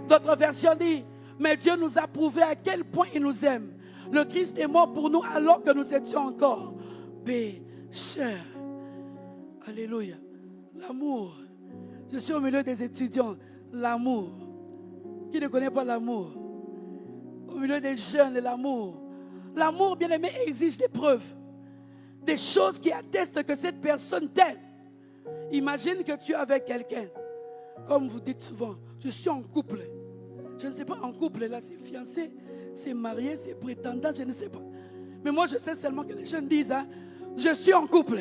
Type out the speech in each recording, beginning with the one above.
D'autres versions disent, mais Dieu nous a prouvé à quel point il nous aime. Le Christ est mort pour nous alors que nous étions encore pécheurs. Alléluia. L'amour. Je suis au milieu des étudiants. L'amour. Qui ne connaît pas l'amour? Au milieu des jeunes, l'amour. L'amour, bien aimé, exige des preuves. Des choses qui attestent que cette personne t'aime. Imagine que tu es avec quelqu'un. Comme vous dites souvent, je suis en couple. Je ne sais pas, en couple, là, c'est fiancé, c'est marié, c'est prétendant, je ne sais pas. Mais moi, je sais seulement que les jeunes disent, hein, je suis en couple.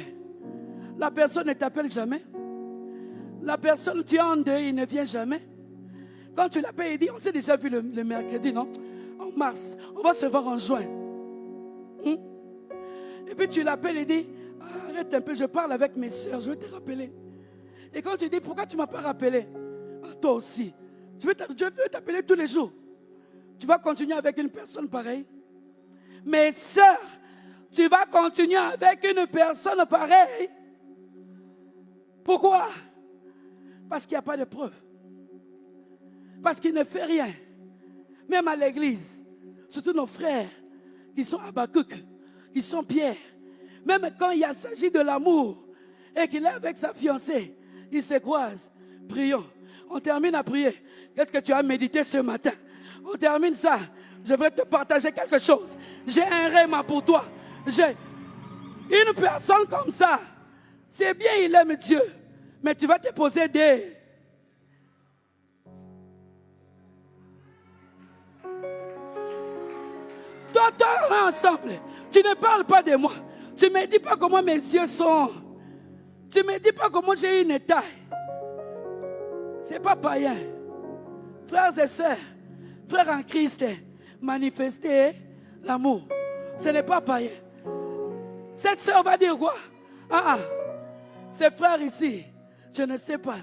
La personne ne t'appelle jamais. La personne, tu es en deuil, il ne vient jamais. Quand tu l'appelles, il dit, on s'est déjà vu le mercredi, non? En mars, on va se voir en juin. Et puis tu l'appelles et dis, arrête un peu, je parle avec mes soeurs, je vais te rappeler. Et quand tu dis, pourquoi tu ne m'as pas rappelé? Ah, toi aussi. Je vais t'appeler tous les jours. Tu vas continuer avec une personne pareille. Mes soeurs, tu vas continuer avec une personne pareille. Pourquoi? Parce qu'il n'y a pas de preuve. Parce qu'il ne fait rien. Même à l'église, surtout nos frères qui sont Habakkuk, qui sont Pierre. Même quand il s'agit de l'amour et qu'il est avec sa fiancée, ils se croisent. Prions. On termine à prier. Qu'est-ce que tu as médité ce matin? On termine ça. Je vais te partager quelque chose. J'ai un rêve pour toi. J'ai une personne comme ça. C'est bien, il aime Dieu. Mais tu vas te poser des... Toi, on est ensemble. Tu ne parles pas de moi. Tu ne me dis pas comment mes yeux sont. Tu ne me dis pas comment j'ai une taille. Ce n'est pas païen. Frères et sœurs, frères en Christ, manifestez l'amour. Ce n'est pas païen. Cette sœur va dire quoi? Ces frères ici, je ne sais pas.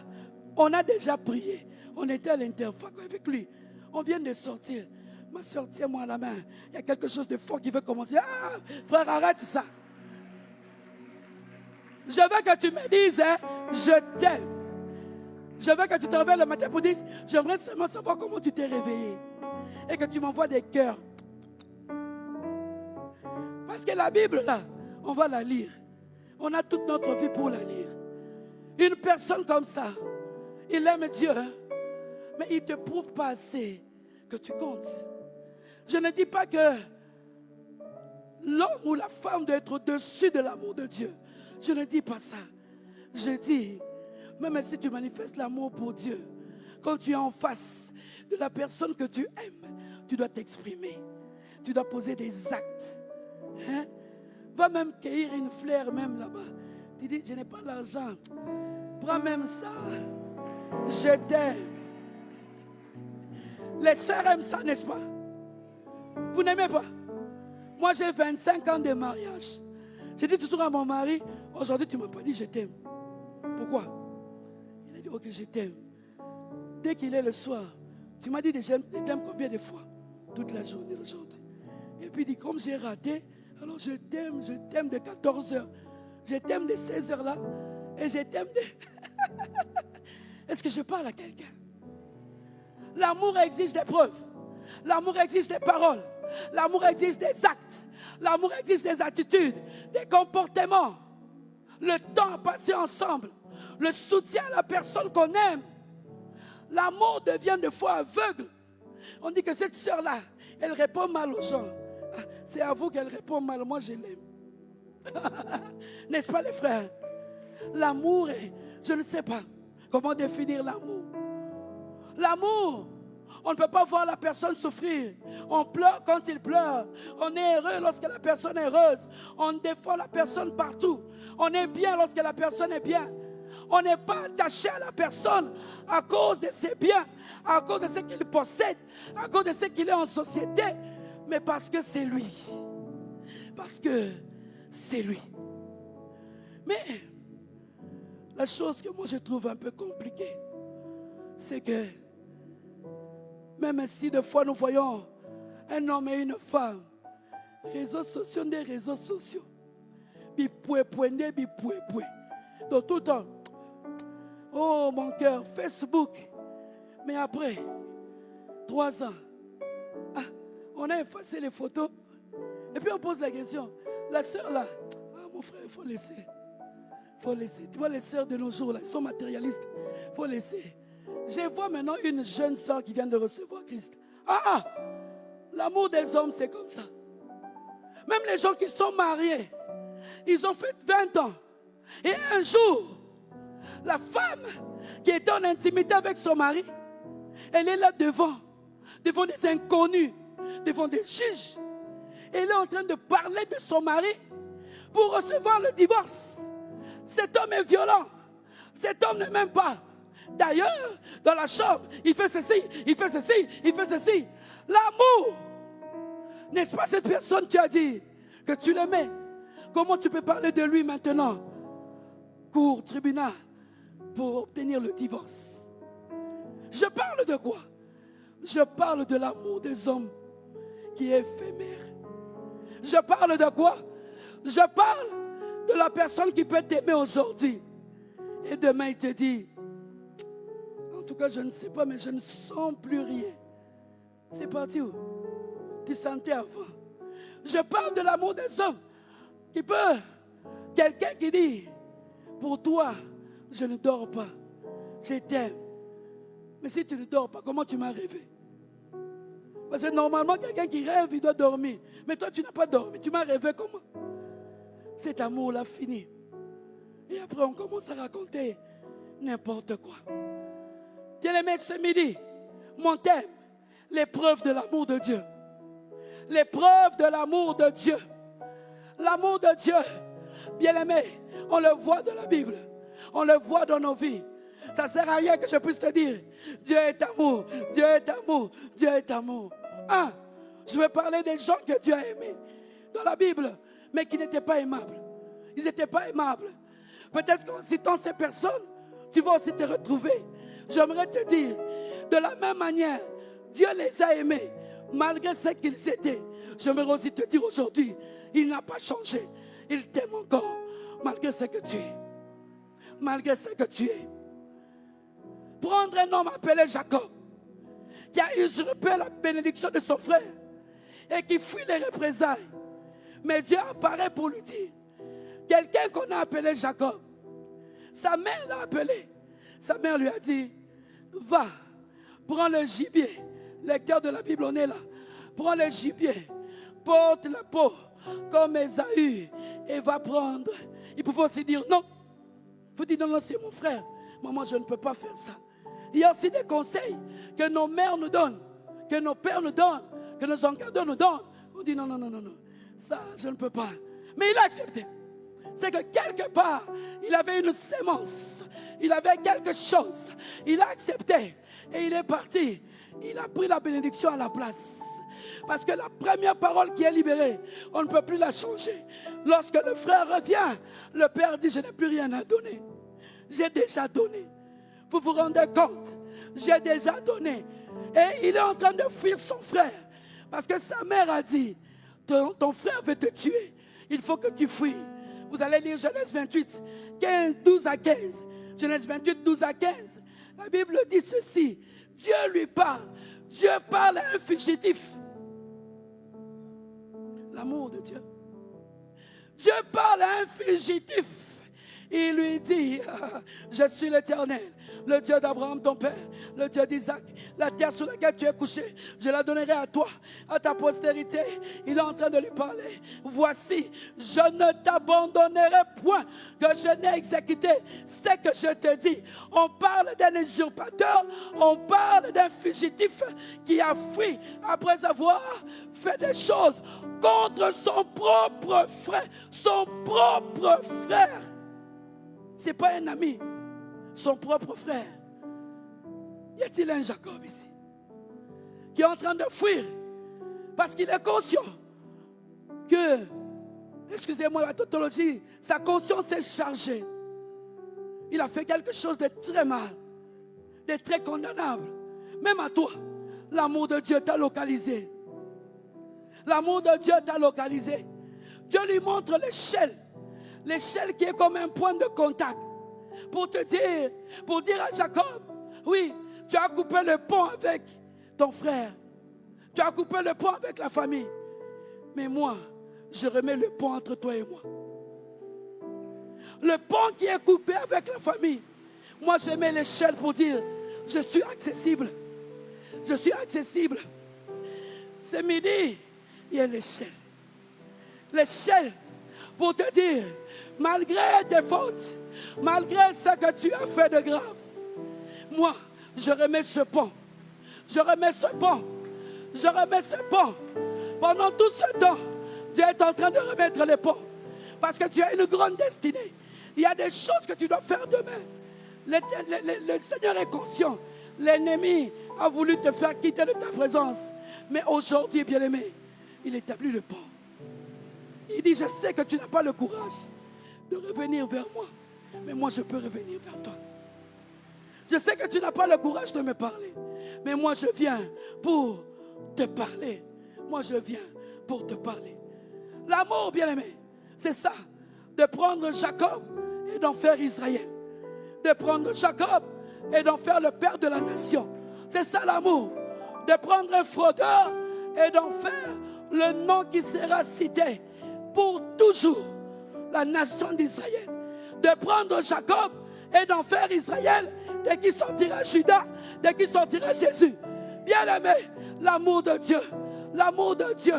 On a déjà prié. On était à l'interfac avec lui. On vient de sortir. Ma soeur, tiens-moi la main. Il y a quelque chose de fort qui veut commencer. Frère, arrête ça. Je veux que tu me dises, je t'aime. Je veux que tu te réveilles le matin pour dire, j'aimerais seulement savoir comment tu t'es réveillé. Et que tu m'envoies des cœurs. Parce que la Bible, là, on va la lire. On a toute notre vie pour la lire. Une personne comme ça, il aime Dieu, mais il ne te prouve pas assez que tu comptes. Je ne dis pas que l'homme ou la femme doit être au-dessus de l'amour de Dieu. Je ne dis pas ça. Je dis, même si tu manifestes l'amour pour Dieu, quand tu es en face de la personne que tu aimes, tu dois t'exprimer. Tu dois poser des actes. Va même cueillir une fleur même là-bas. Tu dis, je n'ai pas l'argent. Prends même ça. Je t'aime. Les sœurs aiment ça, n'est-ce pas? Vous n'aimez pas? Moi, j'ai 25 ans de mariage. J'ai dit toujours à mon mari, aujourd'hui, tu ne m'as pas dit je t'aime. Pourquoi? Il a dit, ok, je t'aime. Dès qu'il est le soir, tu m'as dit je t'aime combien de fois? Toute la journée aujourd'hui. Et puis il dit, comme j'ai raté, alors je t'aime de 14 heures. Je t'aime de 16 heures là. Et je t'aime de... Est-ce que je parle à quelqu'un? L'amour exige des preuves. L'amour exige des paroles. L'amour exige des actes. L'amour exige des attitudes, des comportements. Le temps passé ensemble. Le soutien à la personne qu'on aime. L'amour devient des fois aveugle. On dit que cette sœur-là, elle répond mal aux gens. C'est à vous qu'elle répond mal. Moi, je l'aime. N'est-ce pas les frères? L'amour est... Je ne sais pas comment définir l'amour. L'amour, on ne peut pas voir la personne souffrir. On pleure quand il pleure. On est heureux lorsque la personne est heureuse. On défend la personne partout. On est bien lorsque la personne est bien. On n'est pas attaché à la personne à cause de ses biens, à cause de ce qu'il possède, à cause de ce qu'il est en société, mais parce que c'est lui. Parce que c'est lui. Mais la chose que moi je trouve un peu compliquée, c'est que même si des fois nous voyons un homme et une femme, réseaux sociaux des réseaux sociaux, donc tout le temps, oh mon cœur, Facebook, mais après, 3 ans. Ah, on a effacé les photos. Et puis on pose la question. La sœur là, mon frère, il faut laisser. Il faut laisser. Tu vois les sœurs de nos jours là, ils sont matérialistes. Il faut laisser. Je vois maintenant une jeune sœur qui vient de recevoir Christ. L'amour des hommes, c'est comme ça. Même les gens qui sont mariés, ils ont fait 20 ans. Et un jour, la femme qui était en intimité avec son mari, elle est là devant des inconnus, devant des juges. Elle est en train de parler de son mari pour recevoir le divorce. Cet homme est violent. Cet homme ne m'aime pas. D'ailleurs, dans la chambre, il fait ceci, il fait ceci, il fait ceci. L'amour. N'est-ce pas cette personne qui a dit que tu l'aimais? Comment tu peux parler de lui maintenant? Cour, tribunal, pour obtenir le divorce. Je parle de quoi? Je parle de l'amour des hommes qui est éphémère. Je parle de quoi? Je parle de la personne qui peut t'aimer aujourd'hui. Et demain, il te dit, en tout cas, je ne sais pas, mais je ne sens plus rien. C'est parti où? Tu sentais avant. Je parle de l'amour des hommes qui peut, quelqu'un qui dit, pour toi, je ne dors pas, je t'aime. Mais si tu ne dors pas, comment tu m'as rêvé? Parce que normalement, quelqu'un qui rêve, il doit dormir. Mais toi, tu n'as pas dormi. Tu m'as rêvé comment? Cet amour-là fini. Et après, on commence à raconter n'importe quoi. Bien-aimé, ce midi, mon thème, l'épreuve de l'amour de Dieu. L'épreuve de l'amour de Dieu. L'amour de Dieu, bien-aimé, on le voit dans la Bible. On le voit dans nos vies. Ça ne sert à rien que je puisse te dire, Dieu est amour, Dieu est amour, Dieu est amour. Je vais parler des gens que Dieu a aimés dans la Bible, mais qui n'étaient pas aimables. Ils n'étaient pas aimables. Peut-être qu'en citant ces personnes, tu vas aussi te retrouver. J'aimerais te dire, de la même manière, Dieu les a aimés, malgré ce qu'ils étaient. J'aimerais aussi te dire aujourd'hui, il n'a pas changé. Il t'aime encore, malgré ce que tu es. Malgré ce que tu es. Prendre un homme appelé Jacob, qui a usurpé la bénédiction de son frère et qui fuit les représailles. Mais Dieu apparaît pour lui dire, quelqu'un qu'on a appelé Jacob, sa mère l'a appelé. Sa mère lui a dit, va, prends le gibier. Lecteur de la Bible, on est là. Prends le gibier, porte la peau comme Ésaü et va prendre. Il pouvait aussi dire non. Il faut dire non, c'est mon frère. Maman, je ne peux pas faire ça. Il y a aussi des conseils que nos mères nous donnent, que nos pères nous donnent, que nos encadreurs nous donnent. On dit non. Ça, je ne peux pas. Mais il a accepté. C'est que quelque part, il avait une sémence. Il avait quelque chose. Il a accepté. Et il est parti. Il a pris la bénédiction à la place. Parce que la première parole qui est libérée, on ne peut plus la changer. Lorsque le frère revient, le père dit, je n'ai plus rien à donner. J'ai déjà donné. Vous vous rendez compte? J'ai déjà donné. Et il est en train de fuir son frère. Parce que sa mère a dit, ton frère veut te tuer. Il faut que tu fuis. Vous allez lire Genèse 28, 12 à 15. Genèse 28, 12 à 15. La Bible dit ceci. Dieu lui parle. Dieu parle à un fugitif. L'amour de Dieu. Dieu parle à un fugitif. Il lui dit, je suis l'Éternel, le Dieu d'Abraham ton père, le Dieu d'Isaac. La terre sur laquelle tu es couché, je la donnerai à toi, à ta postérité. Il est en train de lui parler. Voici, je ne t'abandonnerai point, que je n'ai exécuté ce que je te dis. On parle d'un usurpateur, on parle d'un fugitif qui a fui après avoir fait des choses contre son propre frère. Son propre frère. Ce n'est pas un ami, son propre frère. Y a-t-il un Jacob ici qui est en train de fuir parce qu'il est conscient que, excusez-moi la tautologie, sa conscience est chargée. Il a fait quelque chose de très mal, de très condamnable. Même à toi, l'amour de Dieu t'a localisé. L'amour de Dieu t'a localisé. Dieu lui montre l'échelle. L'échelle qui est comme un point de contact. Pour dire à Jacob, oui, tu as coupé le pont avec ton frère. Tu as coupé le pont avec la famille. Mais moi, je remets le pont entre toi et moi. Le pont qui est coupé avec la famille. Moi, je mets l'échelle pour dire, je suis accessible. Je suis accessible. C'est midi, il y a l'échelle. L'échelle pour te dire, malgré tes fautes, malgré ce que tu as fait de grave, moi, je remets ce pont. Je remets ce pont. Je remets ce pont. Pendant tout ce temps, Dieu est en train de remettre les ponts. Parce que tu as une grande destinée. Il y a des choses que tu dois faire demain. Le Seigneur est conscient. L'ennemi a voulu te faire quitter de ta présence. Mais aujourd'hui, bien-aimé, il établit le pont. Il dit, je sais que tu n'as pas le courage de revenir vers moi. Mais moi, je peux revenir vers toi. Je sais que tu n'as pas le courage de me parler. Mais moi, je viens pour te parler. Moi, je viens pour te parler. L'amour, bien-aimé, c'est ça. De prendre Jacob et d'en faire Israël. De prendre Jacob et d'en faire le père de la nation. C'est ça l'amour. De prendre un fraudeur et d'en faire le nom qui sera cité pour toujours, la nation d'Israël. De prendre Jacob et d'en faire Israël dès qu'il sortira Judas, dès qu'il sortira Jésus. Bien-aimé, l'amour de Dieu. L'amour de Dieu.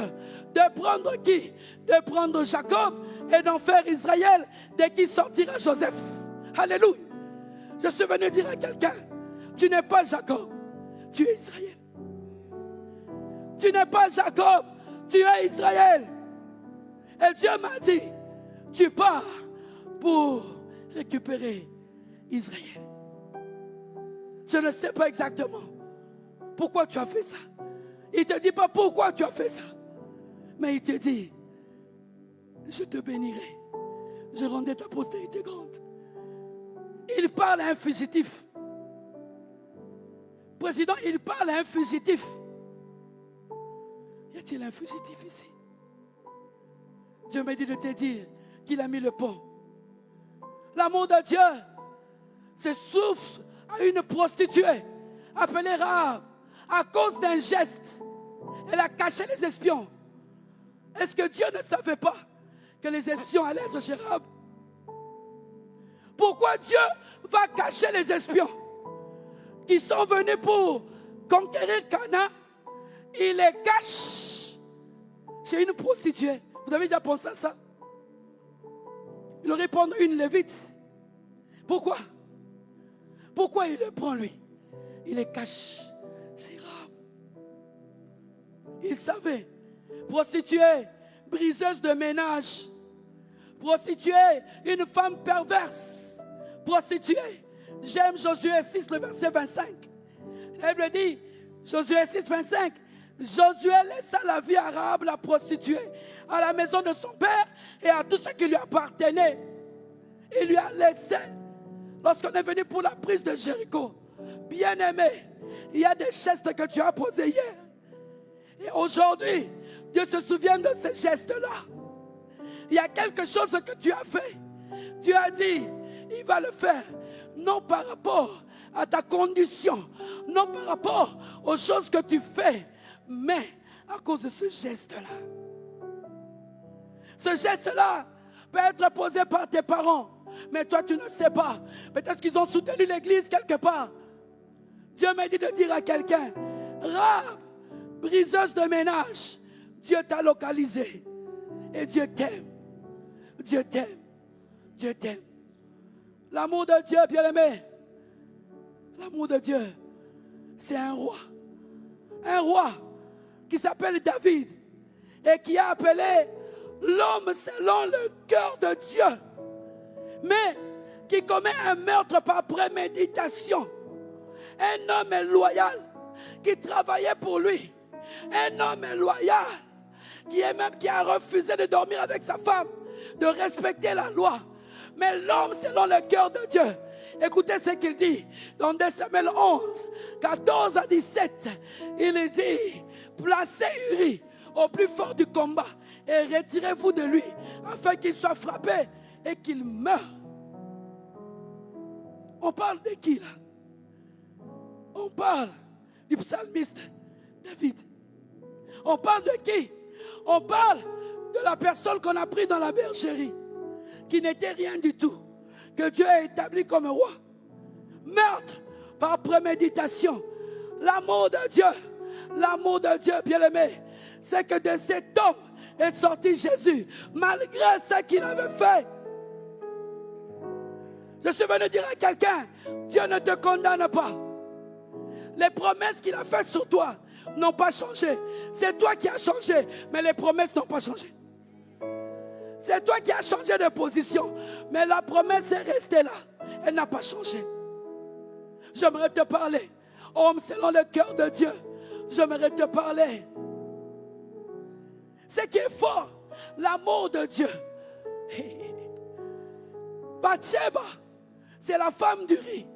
De prendre qui? De prendre Jacob et d'en faire Israël dès qu'il sortira Joseph. Alléluia. Je suis venu dire à quelqu'un, tu n'es pas Jacob, tu es Israël. Tu n'es pas Jacob, tu es Israël. Et Dieu m'a dit, tu pars pour récupérer Israël. Je ne sais pas exactement pourquoi tu as fait ça. Il ne te dit pas pourquoi tu as fait ça. Mais il te dit, je te bénirai. Je rendrai ta postérité grande. Il parle à un fugitif. Président, il parle à un fugitif. Y a-t-il un fugitif ici? Dieu m'a dit de te dire qu'il a mis le pont. L'amour de Dieu se souffle à une prostituée appelée Rahab à cause d'un geste. Elle a caché les espions. Est-ce que Dieu ne savait pas que les espions allaient être chez Rahab? Pourquoi Dieu va cacher les espions qui sont venus pour conquérir Canaan? Il les cache chez une prostituée. Vous avez déjà pensé à ça? Il aurait prendre une lévite. Pourquoi? Pourquoi il le prend lui? Il les cache. C'est Rahab. Il savait. Prostituée, briseuse de ménage. Prostituée, une femme perverse. Prostituée. J'aime Josué 6, le verset 25. La Bible dit, Josué 6, 25. Josué laissa la vie à Rahab, la prostituée, à la maison de son père et à tout ce qui lui appartenait. Il lui a laissé, lorsqu'on est venu pour la prise de Jéricho, bien-aimé, il y a des gestes que tu as posés hier. Et aujourd'hui, Dieu se souvient de ces gestes-là. Il y a quelque chose que tu as fait. Dieu a dit, il va le faire, non par rapport à ta condition, non par rapport aux choses que tu fais, mais à cause de ce geste-là. Ce geste-là peut être posé par tes parents, mais toi tu ne sais pas. Peut-être qu'ils ont soutenu l'église quelque part. Dieu m'a dit de dire à quelqu'un, Rahab, briseuse de ménage, Dieu t'a localisé. Et Dieu t'aime. Dieu t'aime. Dieu t'aime. L'amour de Dieu, bien-aimé, l'amour de Dieu, c'est un roi. Un roi qui s'appelle David et qui a appelé l'homme selon le cœur de Dieu, mais qui commet un meurtre par préméditation. Un homme loyal qui travaillait pour lui. Un homme loyal qui a refusé de dormir avec sa femme, de respecter la loi. Mais l'homme selon le cœur de Dieu, écoutez ce qu'il dit dans 2 Samuel 11, 14 à 17. Il dit, placez Uri au plus fort du combat et retirez-vous de lui afin qu'il soit frappé et qu'il meure. On parle de qui là? On parle du psalmiste David. On parle de qui? On parle de la personne qu'on a pris dans la bergerie, qui n'était rien du tout, que Dieu a établi comme roi. Meurtre par préméditation. L'amour de Dieu, bien-aimé, c'est que de cet homme est sorti Jésus, malgré ce qu'il avait fait. Je suis venu dire à quelqu'un, Dieu ne te condamne pas. Les promesses qu'il a faites sur toi n'ont pas changé. C'est toi qui as changé, mais les promesses n'ont pas changé. C'est toi qui as changé de position, mais la promesse est restée là. Elle n'a pas changé. J'aimerais te parler, homme selon le cœur de Dieu. J'aimerais te parler. Ce qui est fort, l'amour de Dieu. Bathsheba, c'est la femme du riz.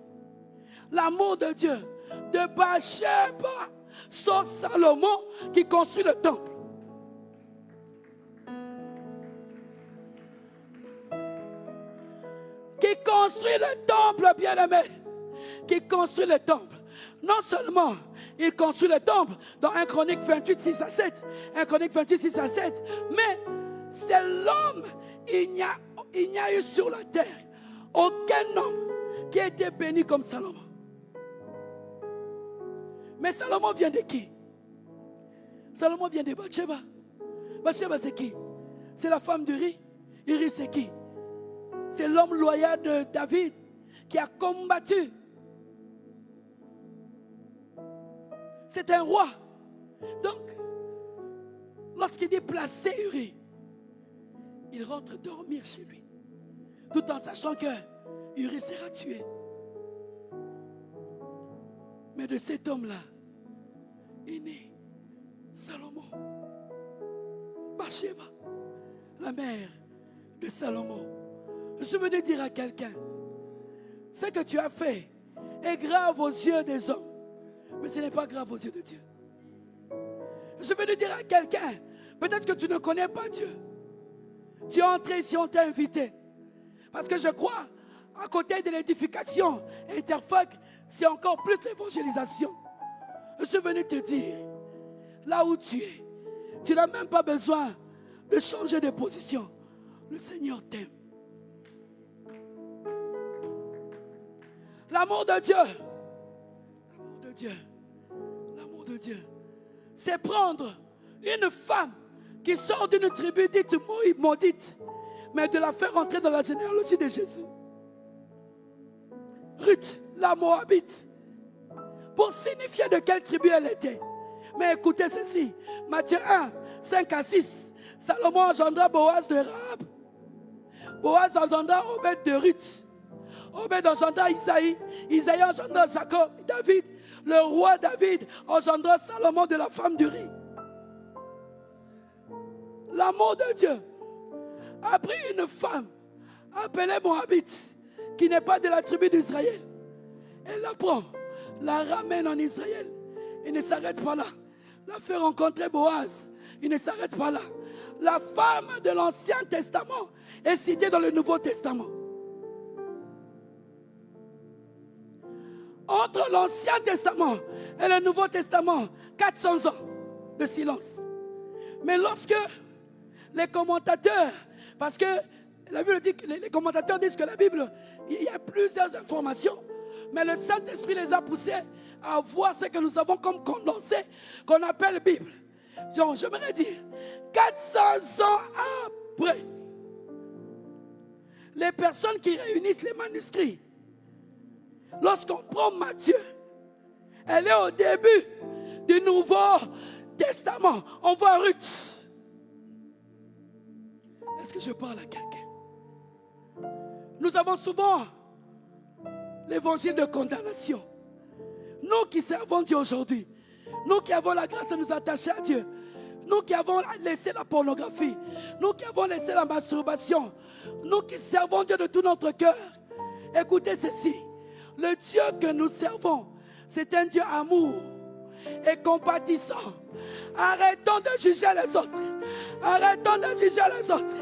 L'amour de Dieu. De Bathsheba sort Salomon qui construit le temple. Qui construit le temple, bien-aimé. Qui construit le temple. Non seulement il construit le temple dans 1 Chronique 28, 6 à 7. 1 Chronique 28, 6 à 7. Mais c'est l'homme, il n'y a eu sur la terre aucun homme qui a été béni comme Salomon. Mais Salomon vient de qui? Salomon vient de Bathsheba. Bathsheba c'est qui? C'est la femme d'Uri. Uri c'est qui? C'est l'homme loyal de David qui a combattu. C'est un roi. Donc, lorsqu'il dit placer Uri, il rentre dormir chez lui, tout en sachant que Uri sera tué. Mais de cet homme-là est né Salomon. Bathsheba, la mère de Salomon. Je suis venu dire à quelqu'un, ce que tu as fait est grave aux yeux des hommes, mais ce n'est pas grave aux yeux de Dieu. Je suis venu dire à quelqu'un, peut-être que tu ne connais pas Dieu. Tu es entré ici, on t'a invité. Parce que je crois, à côté de l'édification Interfac, c'est encore plus l'évangélisation. Je suis venu te dire, là où tu es, tu n'as même pas besoin de changer de position. Le Seigneur t'aime. L'amour de Dieu, l'amour de Dieu, l'amour de Dieu, c'est prendre une femme qui sort d'une tribu dite maudite, mais de la faire entrer dans la généalogie de Jésus. Ruth, la Moabite, pour signifier de quelle tribu elle était. Mais écoutez ceci, Matthieu 1, 5 à 6, Salomon engendra Boaz de Rahab. Boaz engendra Obed de Ruth. Obed engendra Isaïe. Isaïe engendra Jacob, David. Le roi David engendra Salomon de la femme d'Uri. L'amour de Dieu a pris une femme appelée Moabite, qui n'est pas de la tribu d'Israël. Elle la prend, la ramène en Israël. Il ne s'arrête pas là. La fait rencontrer Boaz. Il ne s'arrête pas là. La femme de l'Ancien Testament est citée dans le Nouveau Testament. Entre l'Ancien Testament et le Nouveau Testament, 400 ans de silence. Mais lorsque les commentateurs, parce que la Bible dit que les commentateurs disent que la Bible, il y a plusieurs informations, mais le Saint-Esprit les a poussés à voir ce que nous avons comme condensé, qu'on appelle Bible. Donc, j'aimerais dire, 400 ans après, les personnes qui réunissent les manuscrits, lorsqu'on prend Matthieu, elle est au début du Nouveau Testament. On voit Ruth. Est-ce que je parle à quelqu'un? Nous avons souvent l'évangile de condamnation. Nous qui servons Dieu aujourd'hui, nous qui avons la grâce de nous attacher à Dieu, nous qui avons laissé la pornographie, nous qui avons laissé la masturbation, nous qui servons Dieu de tout notre cœur, écoutez ceci, le Dieu que nous servons, c'est un Dieu amour et compatissant. Arrêtons de juger les autres. Arrêtons de juger les autres.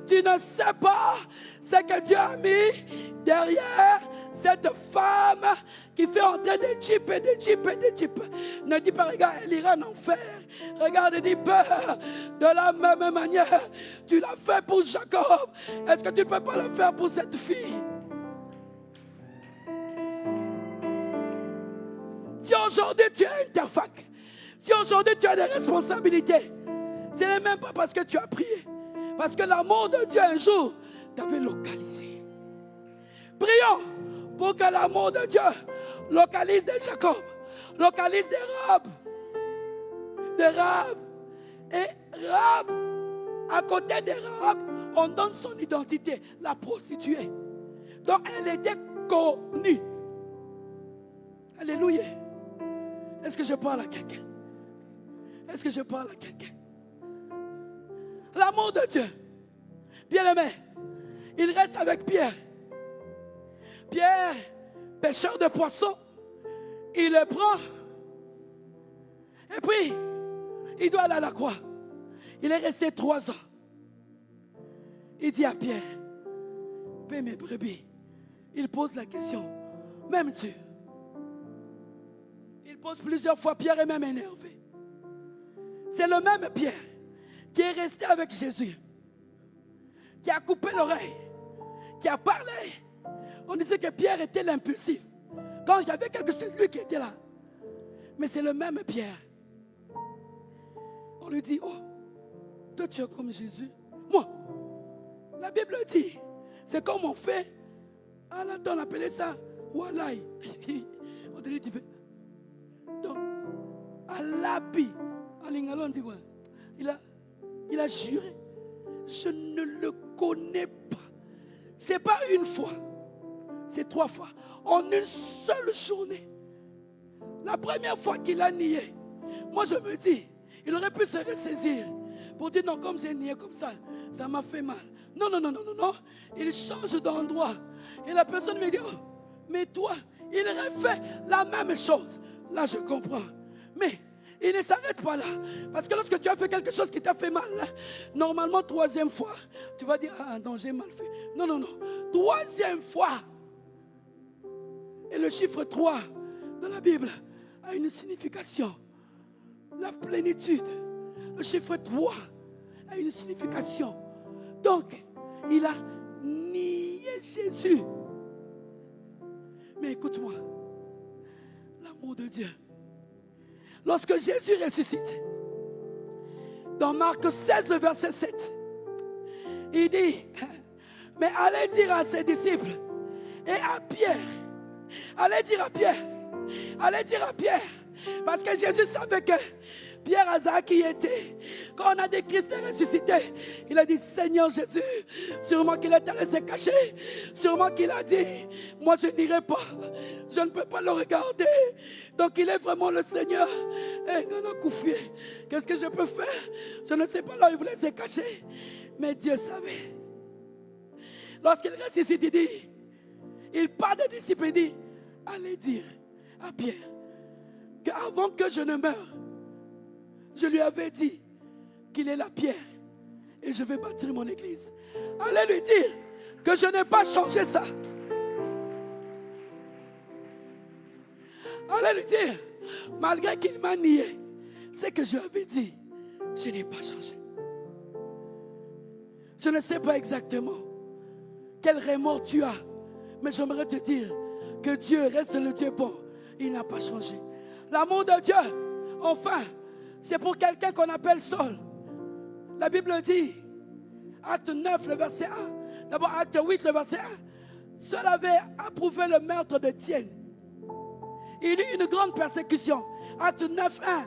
Tu ne sais pas ce que Dieu a mis derrière Cette femme qui fait entrer des jeeps et des jeeps et des jeeps ne dit pas, regarde, elle ira en enfer. Regarde, elle dit, peur. De la même manière, tu l'as fait pour Jacob. Est-ce que tu ne peux pas le faire pour cette fille? Si aujourd'hui tu es interfac, si aujourd'hui tu as des responsabilités, ce n'est même pas parce que tu as prié. Parce que l'amour de Dieu un jour t'avait localisé. Prions pour que l'amour de Dieu localise des Jacob, localise des Rahab. Des Rahab. Et Rahab, à côté de Rahab, on donne son identité, la prostituée. Donc elle était connue. Alléluia. Est-ce que je parle à quelqu'un? Est-ce que je parle à quelqu'un? L'amour de Dieu. Bien-aimé, il reste avec Pierre. Pierre, pêcheur de poissons, il le prend. Et puis, il doit aller à la croix. Il est resté 3 ans. Il dit à Pierre, paie mes brebis. Il pose la question, même Dieu. Il pose plusieurs fois, Pierre est même énervé. C'est le même Pierre qui est resté avec Jésus, qui a coupé l'oreille, qui a parlé. On disait que Pierre était l'impulsif. Quand il y avait quelque chose, lui qui était là. Mais c'est le même Pierre. On lui dit, oh, toi tu es comme Jésus. Moi, la Bible dit, c'est comme on fait, à la on appelait ça, Walai. On dirait, tu fais. Donc, à l'habit, en lingala, on dit quoi? Il a juré, je ne le connais pas. C'est pas une fois, c'est 3 fois, en une seule journée. La première fois qu'il a nié, moi je me dis, il aurait pu se ressaisir pour dire non, comme j'ai nié comme ça m'a fait mal. Non, non, non, non, non, non. Il change d'endroit. Et la personne me dit, oh, mais toi, il aurait fait la même chose. Là, je comprends. Mais il ne s'arrête pas là. Parce que lorsque tu as fait quelque chose qui t'a fait mal, normalement, 3e fois, tu vas dire, ah non, j'ai mal fait. Non, non, non. 3e fois. Et le chiffre 3 dans la Bible a une signification. La plénitude. Le chiffre 3 a une signification. Donc, il a nié Jésus. Mais écoute-moi, l'amour de Dieu. Lorsque Jésus ressuscite, dans Marc 16, le verset 7, il dit, mais allez dire à ses disciples et à Pierre, allez dire à Pierre, parce que Jésus savait que Pierre Hazard qui était, quand on a dit Christ est ressuscité, il a dit Seigneur Jésus, sûrement qu'il était resté caché, sûrement qu'il a dit, moi je n'irai pas, je ne peux pas le regarder, donc il est vraiment le Seigneur. Et non, non, Koufié, qu'est-ce que je peux faire? Je ne sais pas là où il voulait se cacher, mais Dieu savait. Lorsqu'il ressuscite, il dit, il parle des disciples, il dit, allez dire à Pierre qu'avant que je ne meure, je lui avais dit qu'il est la pierre et je vais bâtir mon église. Allez lui dire que je n'ai pas changé ça. Allez lui dire, malgré qu'il m'a nié, c'est que je lui avais dit, je n'ai pas changé. Je ne sais pas exactement quel remords tu as, mais j'aimerais te dire que Dieu reste le Dieu bon. Il n'a pas changé. L'amour de Dieu, enfin, c'est pour quelqu'un qu'on appelle Saul. La Bible dit, acte 9, le verset 1. D'abord, acte 8, le verset 1. Saul avait approuvé le meurtre de Étienne. Il eut une grande persécution. Acte 9, 1.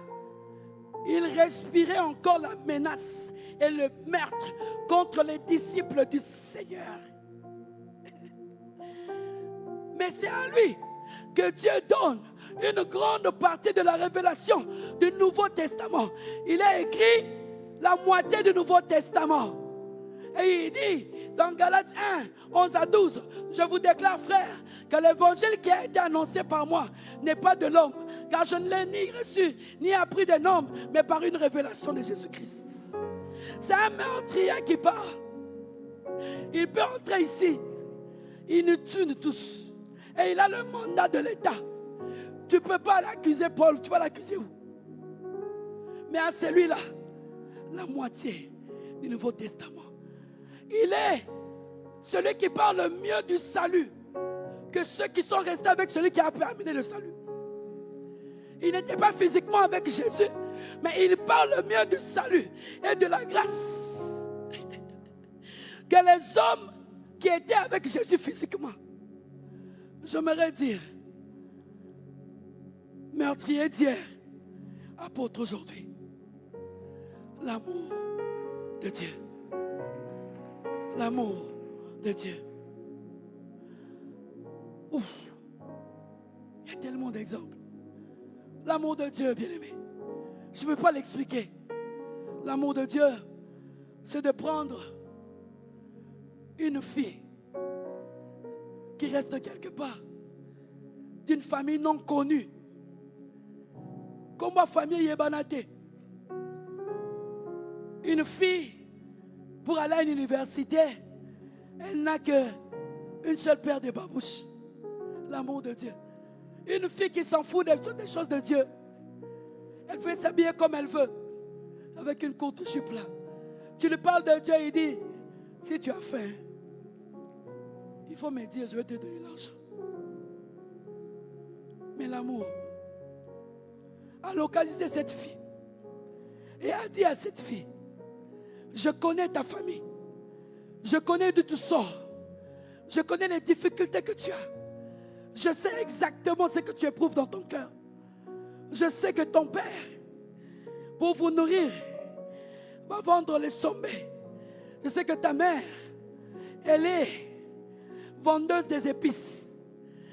Il respirait encore la menace et le meurtre contre les disciples du Seigneur. Mais c'est à lui que Dieu donne une grande partie de la révélation du Nouveau Testament. Il a écrit la moitié du Nouveau Testament. Et il dit dans Galates 1, 11 à 12, je vous déclare, frères, que l'évangile qui a été annoncé par moi n'est pas de l'homme, car je ne l'ai ni reçu, ni appris d'un homme, mais par une révélation de Jésus-Christ. C'est un meurtrier qui parle. Il peut entrer ici. Il nous tue tous. Et il a le mandat de l'État. Tu ne peux pas l'accuser, Paul. Tu vas l'accuser où? Mais à celui-là, la moitié du Nouveau Testament. Il est celui qui parle le mieux du salut que ceux qui sont restés avec celui qui a amené le salut. Il n'était pas physiquement avec Jésus, mais il parle le mieux du salut et de la grâce que les hommes qui étaient avec Jésus physiquement. J'aimerais dire, meurtrier d'hier, apôtre aujourd'hui, l'amour de Dieu. L'amour de Dieu. Ouf. Il y a tellement d'exemples. L'amour de Dieu, bien-aimé. Je ne peux pas l'expliquer. L'amour de Dieu, c'est de prendre une fille qui reste quelque part, d'une famille non connue, comme ma famille Yébanaté. Une fille, pour aller à une université, elle n'a qu'une seule paire de babouches. L'amour de Dieu. Une fille qui s'en fout des choses de Dieu. Elle veut s'habiller comme elle veut, avec une courte jupe là. Tu lui parles de Dieu, il dit, si tu as faim, il faut me dire, je vais te donner l'argent. Mais l'amour a localisé cette fille et a dit à cette fille, je connais ta famille, je connais d'où tu sors, je connais les difficultés que tu as, je sais exactement ce que tu éprouves dans ton cœur. Je sais que ton père, pour vous nourrir, va vendre les sommets. Je sais que ta mère, elle est vendeuse des épices.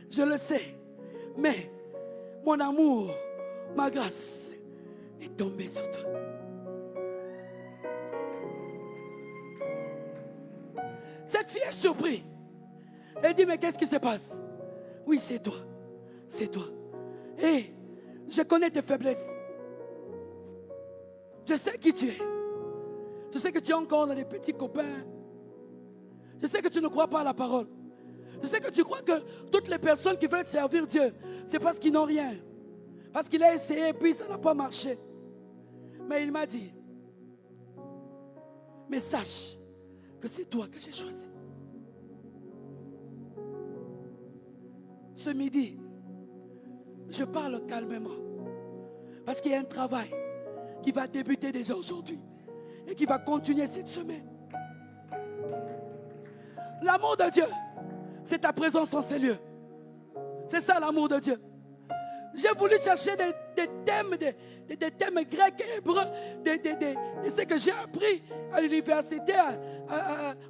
Je le sais. Mais mon amour, ma grâce est tombée sur toi. Cette fille est surprise. Elle dit, mais qu'est-ce qui se passe? Oui, c'est toi. C'est toi. Et je connais tes faiblesses. Je sais qui tu es. Je sais que tu es encore dans des petits copains. Je sais que tu ne crois pas à la parole. Je sais que tu crois que toutes les personnes qui veulent servir Dieu, c'est parce qu'ils n'ont rien. Parce qu'il a essayé et puis ça n'a pas marché. Mais il m'a dit, mais sache que c'est toi que j'ai choisi. Ce midi, je parle calmement. Parce qu'il y a un travail qui va débuter déjà aujourd'hui et qui va continuer cette semaine. L'amour de Dieu, c'est ta présence en ces lieux. C'est ça l'amour de Dieu. J'ai voulu chercher des thèmes grecs et hébreux, de ce que j'ai appris à l'université,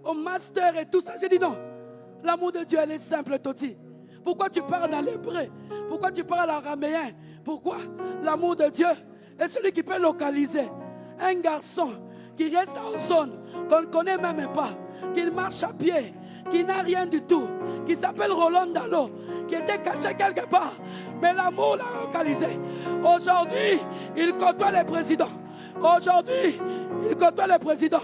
au master et tout ça. J'ai dit non, l'amour de Dieu, elle est simple, Toti. Pourquoi tu parles dans l'hébreu? Pourquoi tu parles araméen? Pourquoi? L'amour de Dieu est celui qui peut localiser un garçon qui reste en zone, qu'on ne connaît même pas, qui marche à pied, qui n'a rien du tout, qui s'appelle Roland Dallot, qui était caché quelque part, mais l'amour l'a localisé. Aujourd'hui, il côtoie les présidents. Aujourd'hui, il côtoie les présidents.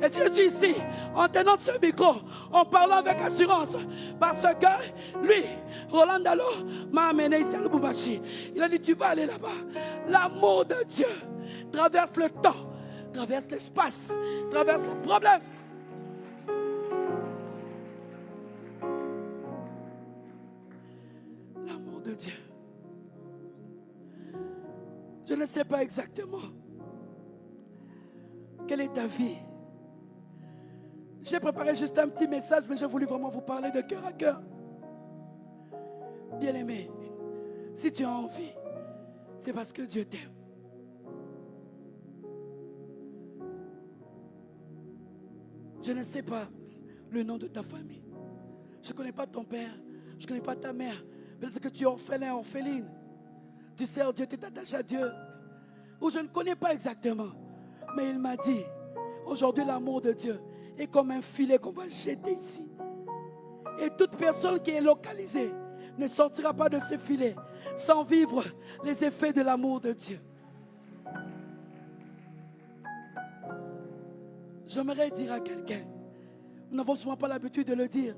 Et si je suis ici, en tenant ce micro, en parlant avec assurance, parce que lui, Roland Dallot, m'a amené ici à Lubumbashi. Il a dit, tu vas aller là-bas. L'amour de Dieu traverse le temps, traverse l'espace, traverse les problèmes. L'amour de Dieu. Je ne sais pas exactement quelle est ta vie. J'ai préparé juste un petit message, mais j'ai voulu vraiment vous parler de cœur à cœur. Bien-aimé, si tu as envie, c'est parce que Dieu t'aime. Je ne sais pas le nom de ta famille. Je ne connais pas ton père. Je ne connais pas ta mère. Peut-être que tu es orphelin, orpheline. Tu sers Dieu, tu t'attaches à Dieu. Ou je ne connais pas exactement. Mais il m'a dit, aujourd'hui l'amour de Dieu est comme un filet qu'on va jeter ici. Et toute personne qui est localisée ne sortira pas de ce filet sans vivre les effets de l'amour de Dieu. J'aimerais dire à quelqu'un, nous n'avons souvent pas l'habitude de le dire.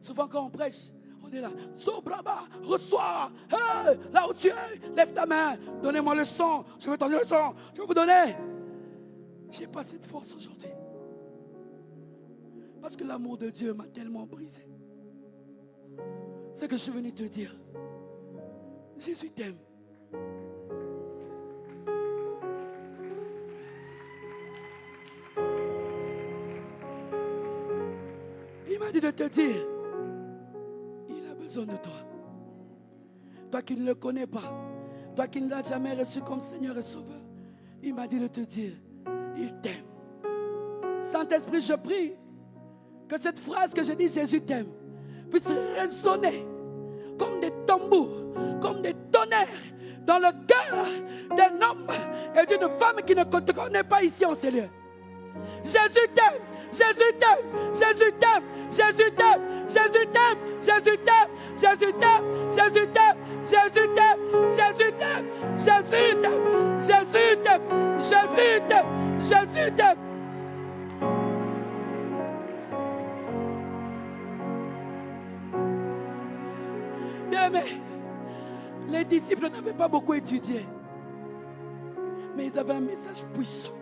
Souvent quand on prêche, on On est là. Sobraba, reçois. Hey, là où tu es, lève ta main. Donnez-moi le sang. Je vais donner le sang. Je vais vous donner. Je n'ai pas cette force aujourd'hui. Parce que l'amour de Dieu m'a tellement brisé. C'est que je suis venu te dire. Jésus t'aime. Il m'a dit de te dire, il a besoin de toi. Toi qui ne le connais pas, toi qui ne l'as jamais reçu comme Seigneur et Sauveur, il m'a dit de te dire, il t'aime. Saint-Esprit, je prie que cette phrase que j'ai dit, Jésus t'aime, puisse résonner comme des tambours, comme des tonnerres dans le cœur d'un homme et d'une femme qui ne te connaît pas ici en ces lieux. Jésus t'aime, Jésus t'aime, Jésus t'aime, Jésus t'aime, Jésus t'aime, Jésus t'aime, Jésus t'aime, Jésus t'aime, Jésus t'aime, Jésus t'aime, Jésus t'aime, Jésus t'aime, Jésus t'aime, Jésus t'aime. Bien-aimé, les disciples n'avaient pas beaucoup étudié, mais ils avaient un message puissant.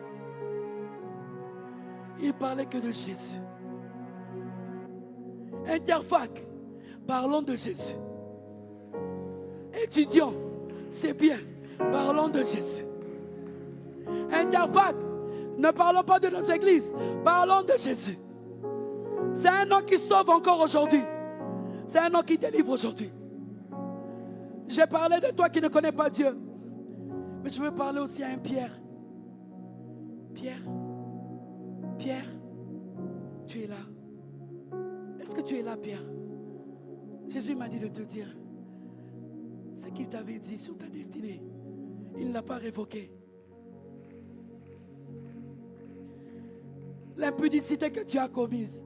Ils parlaient que de Jésus. Interfac, parlons de Jésus. Étudiants, c'est bien, parlons de Jésus. Interfac, ne parlons pas de nos églises, parlons de Jésus. C'est un nom qui sauve encore aujourd'hui. C'est un nom qui délivre aujourd'hui. J'ai parlé de toi qui ne connais pas Dieu. Mais je veux parler aussi à un Pierre. Pierre, Pierre, tu es là. Est-ce que tu es là, Pierre? Jésus m'a dit de te dire ce qu'il t'avait dit sur ta destinée. Il ne l'a pas révoqué. L'impudicité que tu as commise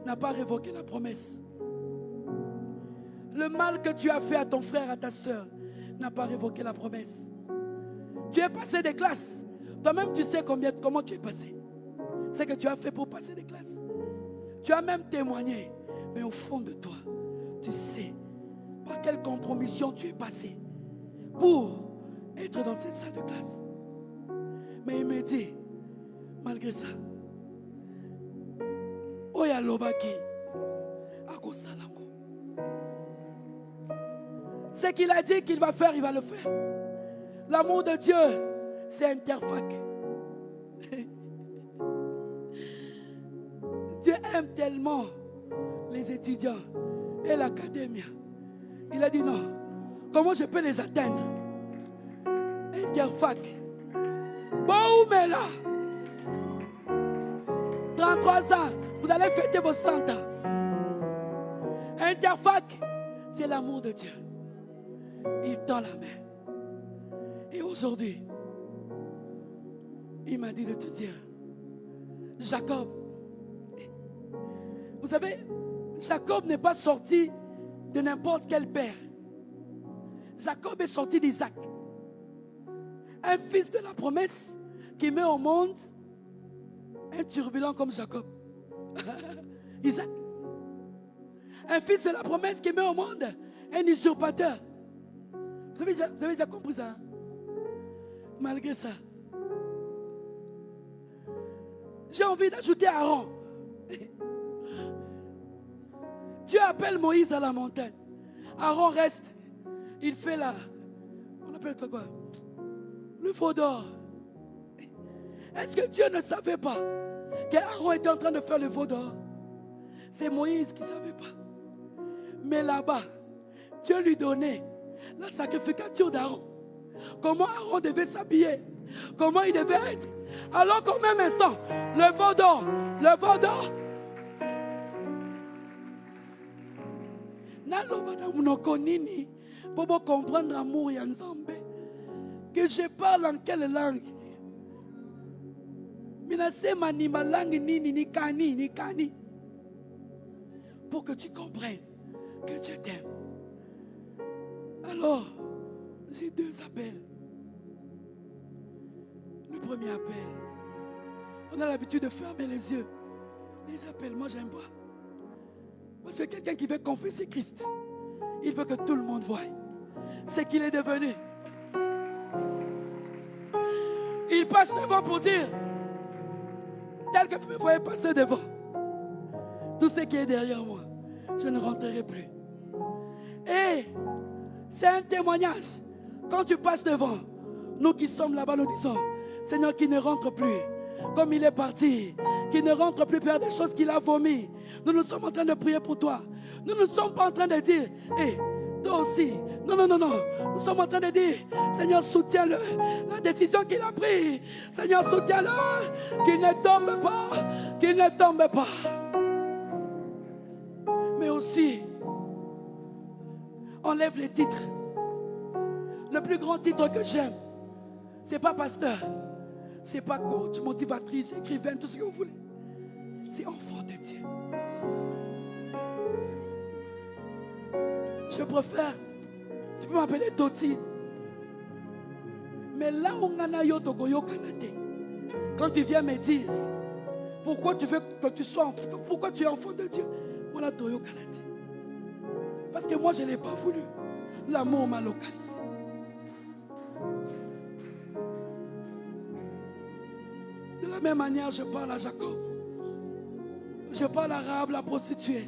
n'a pas révoqué la promesse. Le mal que tu as fait à ton frère, à ta soeur, n'a pas révoqué la promesse. Tu es passé des classes. Toi-même, tu sais comment tu es passé. C'est que tu as fait pour passer des classes. Tu as même témoigné. Mais au fond de toi, tu sais par quelle compromission tu es passé pour être dans cette salle de classe. Mais il me dit, malgré ça, Oya Lobaki, Ako Salango. Ce qu'il a dit qu'il va faire, il va le faire. L'amour de Dieu, c'est Interfac. Dieu aime tellement les étudiants et l'académie. Il a dit non. Comment je peux les atteindre? Interfac. Bon, mais là, 33 ans, vous allez fêter vos 100 ans. Interfac, c'est l'amour de Dieu. Il tend la main. Et aujourd'hui, il m'a dit de te dire, Jacob, vous savez, Jacob n'est pas sorti de n'importe quel père. Jacob est sorti d'Isaac. Un fils de la promesse qui met au monde un turbulent comme Jacob. Isaac. Un fils de la promesse qui met au monde un usurpateur. Vous avez déjà compris ça? Malgré ça, j'ai envie d'ajouter Aaron. Dieu appelle Moïse à la montagne. Aaron reste. Il fait on appelle quoi? Le veau d'or. Est-ce que Dieu ne savait pas qu'Aaron était en train de faire le veau d'or? C'est Moïse qui ne savait pas. Mais là-bas, Dieu lui donnait la sacrificature d'Aaron. Comment Aaron devait s'habiller, comment il devait être. Alors qu'au même instant, le veau d'or, pour comprendre l'amour Yanzambe, que je parle en quelle langue? Minasema ni malangue ni kani. Pour que tu comprennes que Dieu t'aime. Alors, j'ai deux appels. Le premier appel, on a l'habitude de fermer les yeux. Les appels, moi j'aime pas. Parce que quelqu'un qui veut confesser Christ, Il veut que tout le monde voie ce qu'il est devenu. Il passe devant pour dire, tel que vous me voyez passer devant, tout ce qui est derrière moi, je ne rentrerai plus. Et c'est un témoignage. Quand tu passes devant, nous qui sommes là-bas, nous disons, Seigneur, qui ne rentre plus comme il est parti, qui ne rentre plus faire des choses qu'il a vomi. Nous sommes en train de prier pour toi. Nous ne sommes pas en train de dire, hé, toi aussi. Non, non, non, non. Nous sommes en train de dire, Seigneur, soutiens-le. La décision qu'il a prise, Seigneur, soutiens-le. Qu'il ne tombe pas. Qu'il ne tombe pas. Mais aussi, enlève les titres. Le plus grand titre que j'aime, c'est pas pasteur, c'est pas coach, motivatrice, écrivaine, tout ce que vous voulez. C'est enfant de Dieu. Je préfère, tu peux m'appeler Toti, mais là où on a yo togoyo kanate, quand tu viens me dire pourquoi tu veux que tu sois, pourquoi tu es enfant de Dieu, voilà toyo kanate. Parce que moi je ne l'ai pas voulu. L'amour m'a localisé. De la même manière, je parle à Jacob. Je parle à Rahab, la prostituée.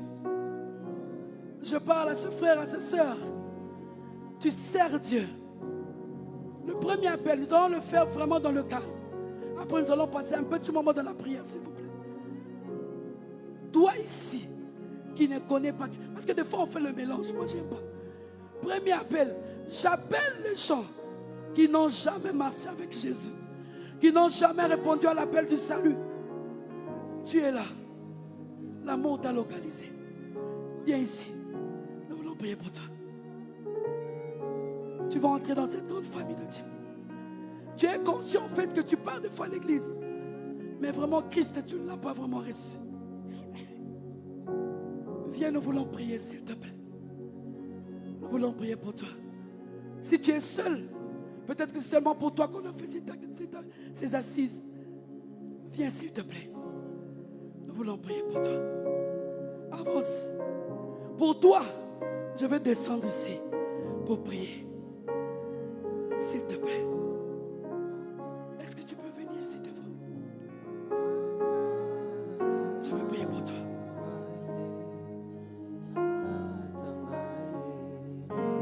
Je parle à ce frère, à cette soeur. Tu sers Dieu. Le premier appel, nous allons le faire vraiment dans le calme. Après, nous allons passer un petit moment dans la prière, s'il vous plaît. Toi ici, qui ne connais pas, parce que des fois on fait le mélange, moi j'aime pas. Premier appel, j'appelle les gens qui n'ont jamais marché avec Jésus, qui n'ont jamais répondu à l'appel du salut. Tu es là, l'amour t'a localisé. Viens ici, nous voulons prier pour toi. Tu vas entrer dans cette grande famille de Dieu. Tu es conscient en fait que tu pars des fois à l'église, mais vraiment Christ, tu ne l'as pas vraiment reçu. Viens, nous voulons prier, s'il te plaît. Nous voulons prier pour toi. Si tu es seul, peut-être que c'est seulement pour toi qu'on a fait ces assises. Viens, s'il te plaît. Nous voulons prier pour toi. Avance. Pour toi, je vais descendre ici pour prier. S'il te plaît. Est-ce que tu peux venir ici devant? Je veux prier pour toi.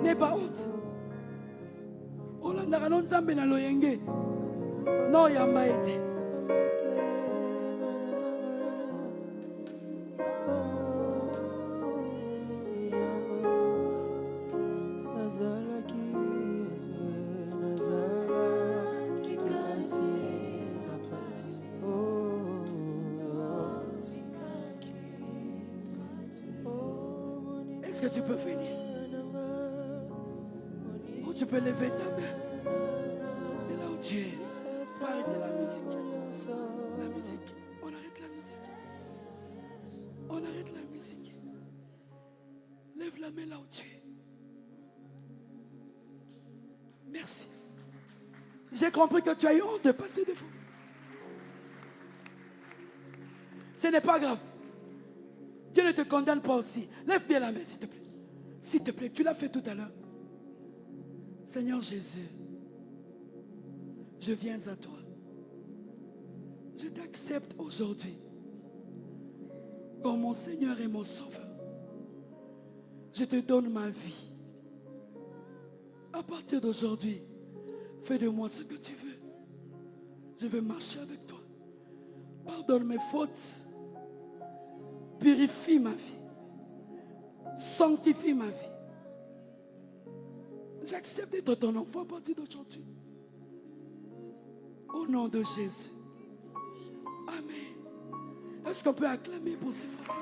N'aie pas honte. Olandaka non nzambe na loyenge. Non yamba ete. Est-ce que tu peux venir? Ou tu peux lever ta main. Et là où tu es, tu peux arrêter la musique. La musique. On arrête la musique. On arrête la musique. Lève la main là où tu es. Merci. J'ai compris que tu as eu honte de passer devant. Ce n'est pas grave. Dieu ne te condamne pas aussi. Lève bien la main, s'il te plaît. S'il te plaît, tu l'as fait tout à l'heure. Seigneur Jésus, je viens à toi. Je t'accepte aujourd'hui comme mon Seigneur et mon Sauveur. Je te donne ma vie. À partir d'aujourd'hui, fais de moi ce que tu veux. Je veux marcher avec toi. Pardonne mes fautes. Purifie ma vie. Sanctifie ma vie. J'accepte d'être ton enfant à partir d'aujourd'hui. Au nom de Jésus. Amen. Est-ce qu'on peut acclamer pour ces frères?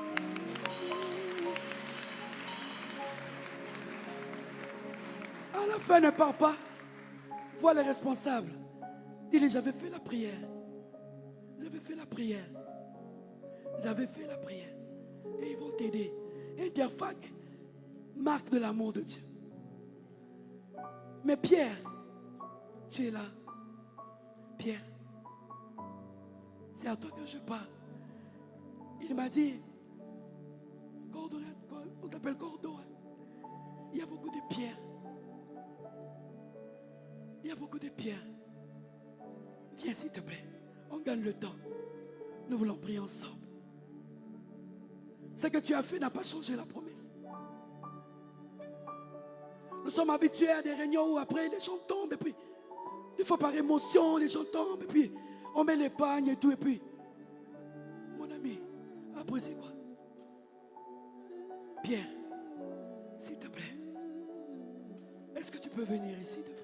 À la fin, ne pars pas. Vois les responsables. Dis-les, j'avais fait la prière. J'avais fait la prière. J'avais fait la prière. Et ils vont t'aider. Interfac, marque de l'amour de Dieu. Mais Pierre, tu es là. Pierre, c'est à toi que je parle. Il m'a dit, on t'appelle Cordon. Il y a beaucoup de pierres. Il y a beaucoup de pierres. Viens s'il te plaît. On gagne le temps. Nous voulons prier ensemble. Ce que tu as fait n'a pas changé la promesse. Nous sommes habitués à des réunions où après les gens tombent et puis des fois par émotion les gens tombent et puis on met les pagnes et tout et puis mon ami, après c'est quoi? Pierre, s'il te plaît, est-ce que tu peux venir ici devant?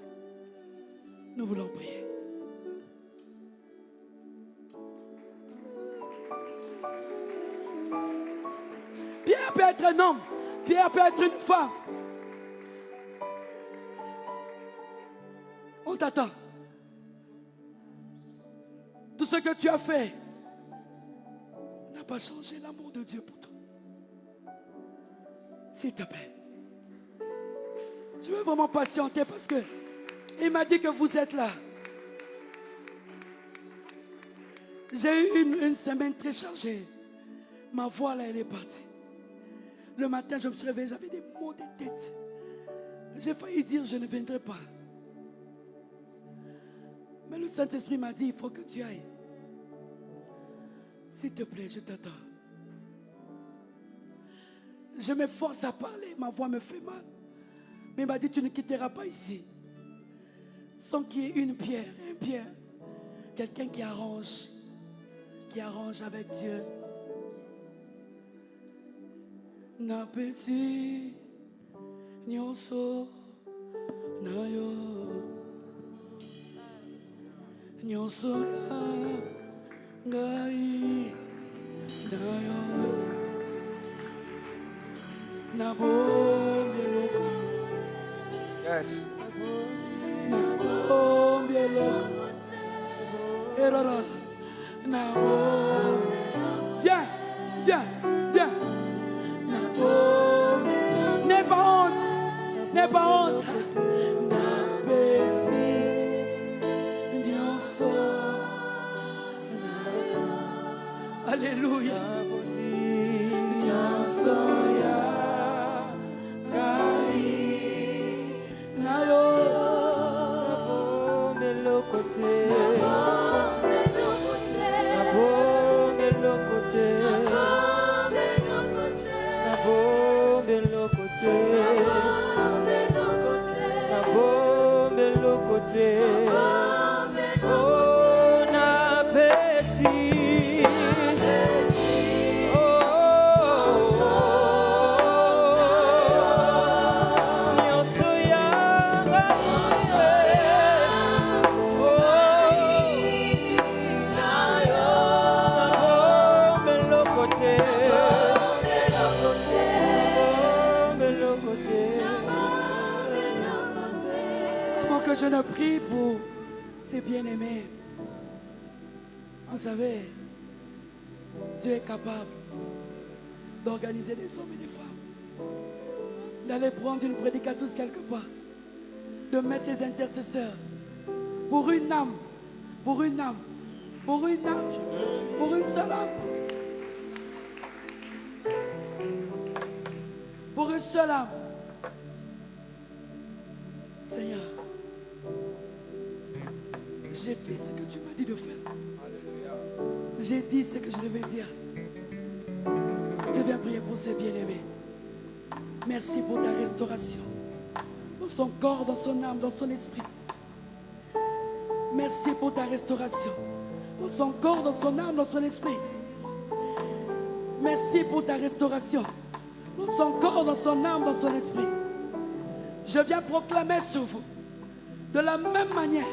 Nous voulons prier. Pierre peut être un homme, Pierre peut être une femme. On t'attend. Tout ce que tu as fait n'a pas changé l'amour de Dieu pour toi. S'il te plaît. Je veux vraiment patienter parce que il m'a dit que vous êtes là. J'ai eu une semaine très chargée. Ma voix là, elle est partie. Le matin, je me suis réveillé, j'avais des maux de tête. J'ai failli dire, je ne viendrai pas. Mais le Saint-Esprit m'a dit, il faut que tu ailles. S'il te plaît, je t'attends. Je m'efforce à parler, ma voix me fait mal. Mais il m'a dit, tu ne quitteras pas ici. Sans qu'il y ait une pierre, un pierre. Quelqu'un qui arrange avec Dieu. Napesi nyoso nayo nyoso ngai nayo nabombe. Yes. Nabombe erara nabombe. Viens, viens, viens. N'aie pas honte, n'aie pas honte. Alléluia. Je ne prie pour ces bien-aimés. Vous savez, Dieu est capable d'organiser des hommes et des femmes, d'aller prendre une prédicatrice quelque part, de mettre des intercesseurs pour une âme, pour une âme, pour une âme, pour une seule âme, pour une seule âme. Seigneur, j'ai fait ce que tu m'as dit de faire. J'ai dit ce que je devais dire. Je viens prier pour ces bien-aimés. Merci pour ta restauration. Dans son corps, dans son âme, dans son esprit. Merci pour ta restauration. Dans son corps, dans son âme, dans son esprit. Merci pour ta restauration. Dans son corps, dans son âme, dans son esprit. Je viens proclamer sur vous. De la même manière,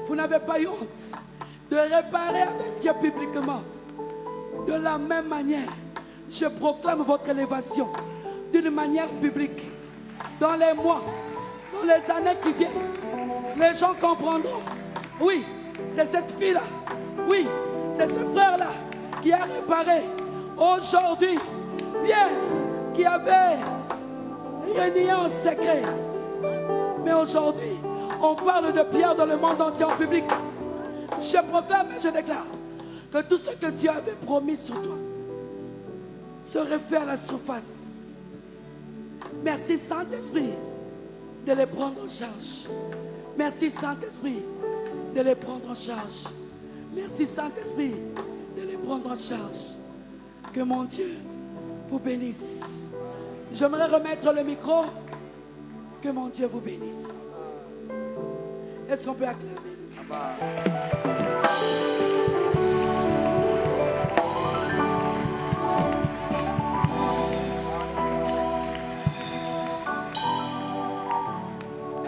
vous n'avez pas eu honte de réparer avec Dieu publiquement. De la même manière, je proclame votre élévation d'une manière publique. Dans les mois, dans les années qui viennent, les gens comprendront. Oui, c'est cette fille-là. Oui, c'est ce frère-là qui a réparé aujourd'hui Pierre qui avait régné en secret. Mais aujourd'hui, on parle de Pierre dans le monde entier en public. Je proclame et je déclare que tout ce que Dieu avait promis sur toi serait fait à la surface. Merci Saint-Esprit de les prendre en charge. Merci Saint-Esprit de les prendre en charge. Merci Saint-Esprit de les prendre en charge. Que mon Dieu vous bénisse. J'aimerais remettre le micro. Que mon Dieu vous bénisse. Est-ce qu'on peut acclamer?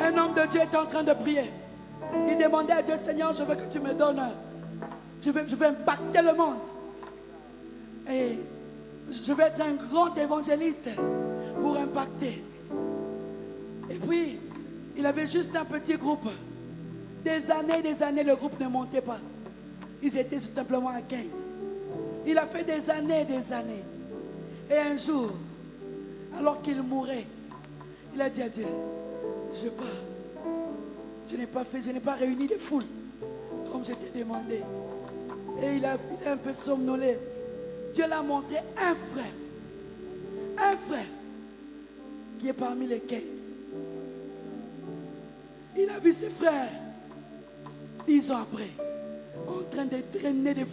Un homme de Dieu est en train de prier. Il demandait à Dieu, Seigneur, je veux que tu me donnes. Je veux impacter le monde. Et je veux être un grand évangéliste pour impacter. Et puis, il avait juste un petit groupe. Des années, le groupe ne montait pas. Ils étaient tout simplement à 15. Il a fait des années. Et un jour, alors qu'il mourait, il a dit à Dieu, je n'ai pas réuni de foule comme je t'ai demandé. Et il a un peu somnolé. Dieu l'a montré un frère qui est parmi les 15. Il a vu ses frères 10 ans après en train de traîner des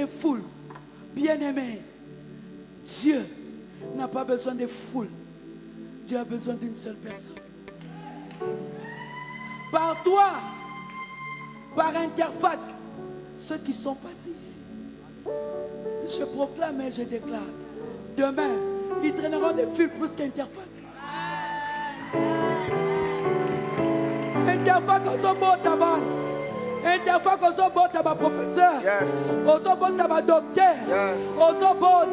foules, Bien-aimé, Dieu n'a pas besoin de foule. Dieu a besoin d'une seule personne. Par toi, par Interfac, ceux qui sont passés ici, je proclame et je déclare, demain, ils traîneront des foules plus qu'Interfac. Interfac osobo tabac. Interfac osobo tabac professeur. Yes. Osobo tabac docteur. Yes. Osobo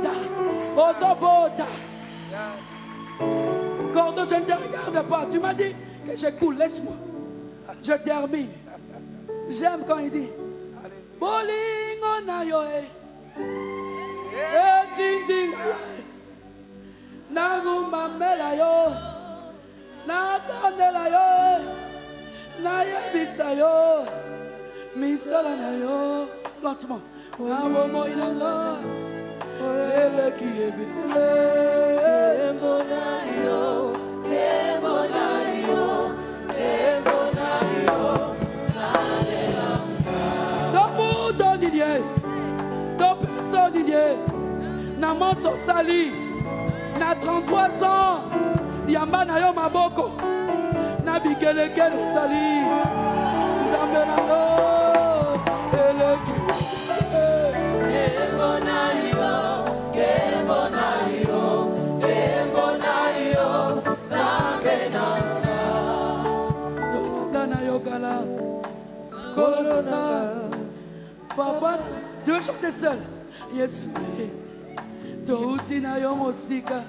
ta. Yes. Cordo, je ne te regarde pas. Tu m'as dit que je coule. Laisse-moi. Je termine. J'aime quand il dit Bolingo na yo Nagumba mela yo. Nadandela yo. Nayebisa yo. Misala na yo. Lentement. Namomo inanga. Ele qui est Namanso Sali, na 33 ans, Yamba na yo maboko, na bikelekele Sali, Nzambe na yo, eleki, Nzambe na yo, Tomanda na yo kala, Kolona, Papa, je veux chanter seul, Yesu. Touti na yo mosika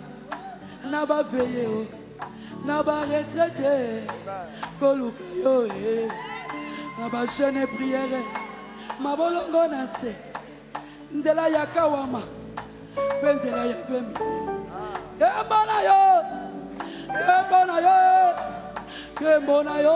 na ba veye o na ba retraité koluka yo na ba chaîne prière ma bolongo na se nzela ya kawama benzela ya pemi kembo na yo